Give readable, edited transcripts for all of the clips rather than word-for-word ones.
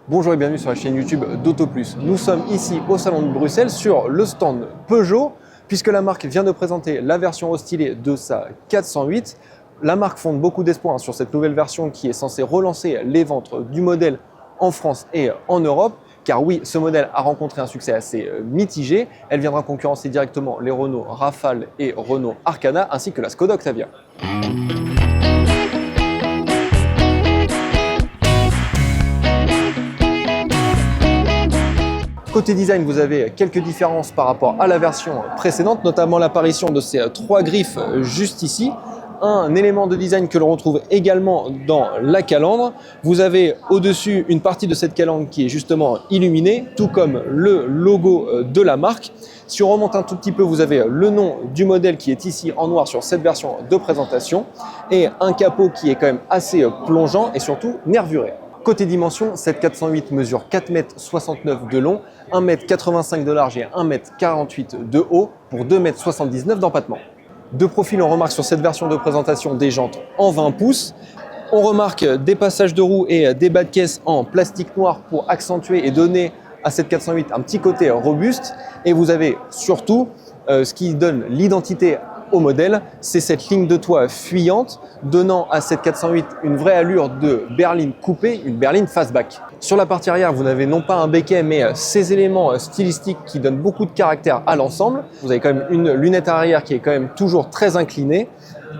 Bonjour et bienvenue sur la chaîne YouTube d'AutoPlus. Nous sommes ici au Salon de Bruxelles sur le stand Peugeot puisque la marque vient de présenter la version restylée de sa 408. La marque fonde beaucoup d'espoir sur cette nouvelle version qui est censée relancer les ventes du modèle en France et en Europe. Car oui, ce modèle a rencontré un succès assez mitigé. Elle viendra concurrencer directement les Renault Rafale et Renault Arcana ainsi que la Skoda Octavia. Côté design, vous avez quelques différences par rapport à la version précédente, notamment l'apparition de ces trois griffes juste ici. Un élément de design que l'on retrouve également dans la calandre. Vous avez au-dessus une partie de cette calandre qui est justement illuminée, tout comme le logo de la marque. Si on remonte un tout petit peu, vous avez le nom du modèle qui est ici en noir sur cette version de présentation et un capot qui est quand même assez plongeant et surtout nervuré. Côté dimension, cette 408 mesure 4,69 m de long, 1,85 m de large et 1,48 m de haut pour 2,79 m d'empattement. De profil, on remarque sur cette version de présentation des jantes en 20 pouces. On remarque des passages de roues et des bas de caisse en plastique noir pour accentuer et donner à cette 408 un petit côté robuste. Et vous avez surtout ce qui donne l'identité au modèle, c'est cette ligne de toit fuyante donnant à cette 408 une vraie allure de berline coupée, une berline fastback. Sur la partie arrière, vous n'avez non pas un béquet mais ces éléments stylistiques qui donnent beaucoup de caractère à l'ensemble. Vous avez quand même une lunette arrière qui est quand même toujours très inclinée.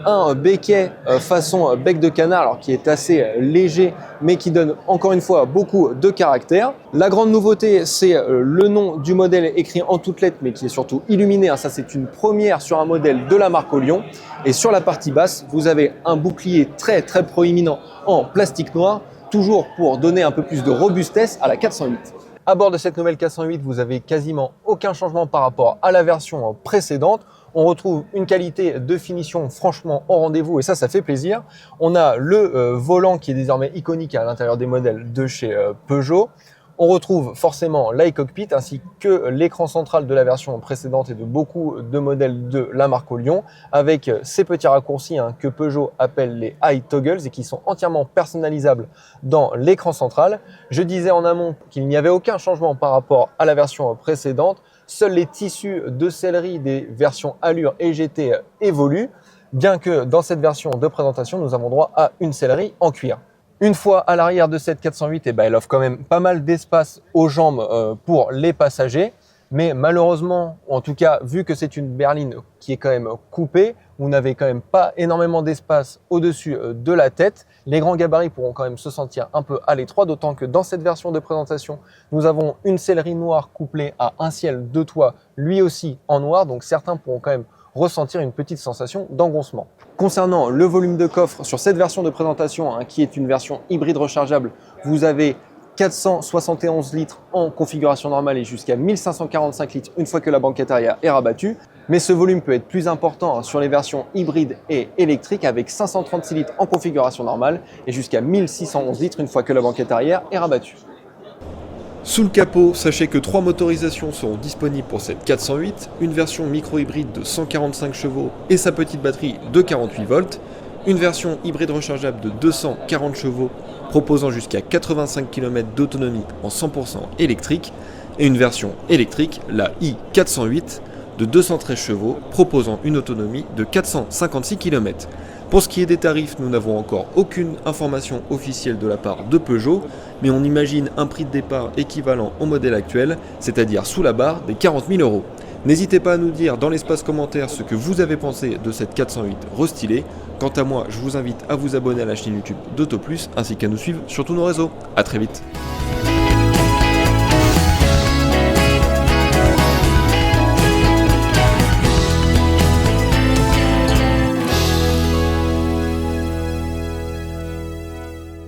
Un béquet façon bec de canard alors qui est assez léger mais qui donne encore une fois beaucoup de caractère. La grande nouveauté, c'est le nom du modèle écrit en toutes lettres mais qui est surtout illuminé. Ça, c'est une première sur un modèle de la marque Olion. Et sur la partie basse, vous avez un bouclier très proéminent en plastique noir, toujours pour donner un peu plus de robustesse à la 408. À bord de cette nouvelle 408, vous avez quasiment aucun changement par rapport à la version précédente. On retrouve une qualité de finition franchement au rendez-vous et ça fait plaisir. On a le volant qui est désormais iconique à l'intérieur des modèles de chez Peugeot. On retrouve forcément l'iCockpit ainsi que l'écran central de la version précédente et de beaucoup de modèles de la marque Olion avec ces petits raccourcis que Peugeot appelle les iToggles et qui sont entièrement personnalisables dans l'écran central. Je disais en amont qu'il n'y avait aucun changement par rapport à la version précédente. Seuls les tissus de sellerie des versions Allure et GT évoluent, bien que dans cette version de présentation, nous avons droit à une sellerie en cuir. Une fois à l'arrière de cette 408, elle offre quand même pas mal d'espace aux jambes pour les passagers. Mais malheureusement, en tout cas, vu que c'est une berline qui est quand même coupée, vous n'avez quand même pas énormément d'espace au-dessus de la tête. Les grands gabarits pourront quand même se sentir un peu à l'étroit, d'autant que dans cette version de présentation, nous avons une sellerie noire couplée à un ciel de toit, lui aussi en noir. Donc certains pourront quand même ressentir une petite sensation d'engoncement. Concernant le volume de coffre, sur cette version de présentation, qui est une version hybride rechargeable, vous avez 471 litres en configuration normale et jusqu'à 1545 litres une fois que la banquette arrière est rabattue. Mais ce volume peut être plus important sur les versions hybrides et électriques avec 536 litres en configuration normale et jusqu'à 1611 litres une fois que la banquette arrière est rabattue. Sous le capot, sachez que 3 motorisations seront disponibles pour cette 408, une version micro-hybride de 145 chevaux et sa petite batterie de 48 volts, une version hybride rechargeable de 240 chevaux proposant jusqu'à 85 km d'autonomie en 100% électrique et une version électrique, la i408, de 213 chevaux proposant une autonomie de 456 km. Pour ce qui est des tarifs, nous n'avons encore aucune information officielle de la part de Peugeot, mais on imagine un prix de départ équivalent au modèle actuel, c'est-à-dire sous la barre des 40 000 €. N'hésitez pas à nous dire dans l'espace commentaire ce que vous avez pensé de cette 408 restylée. Quant à moi, je vous invite à vous abonner à la chaîne YouTube d'AutoPlus ainsi qu'à nous suivre sur tous nos réseaux. A très vite.